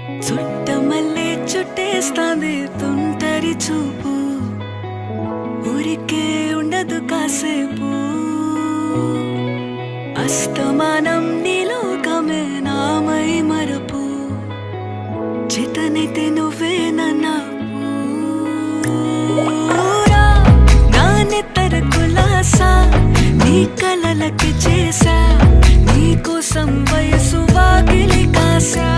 చుట్టమల్లే చుట్టేస్తాంది తుంటరి చూపు, ఊరికే ఉండదు కాసేపు. అస్తమానం నీలోకమే నామై మరపు, చేతనైతే నువ్వే నాకు. నానెత్తర కులాసా నీ కలలకి చేసా, నీ కోసం వయసు వాకిలి కాసా.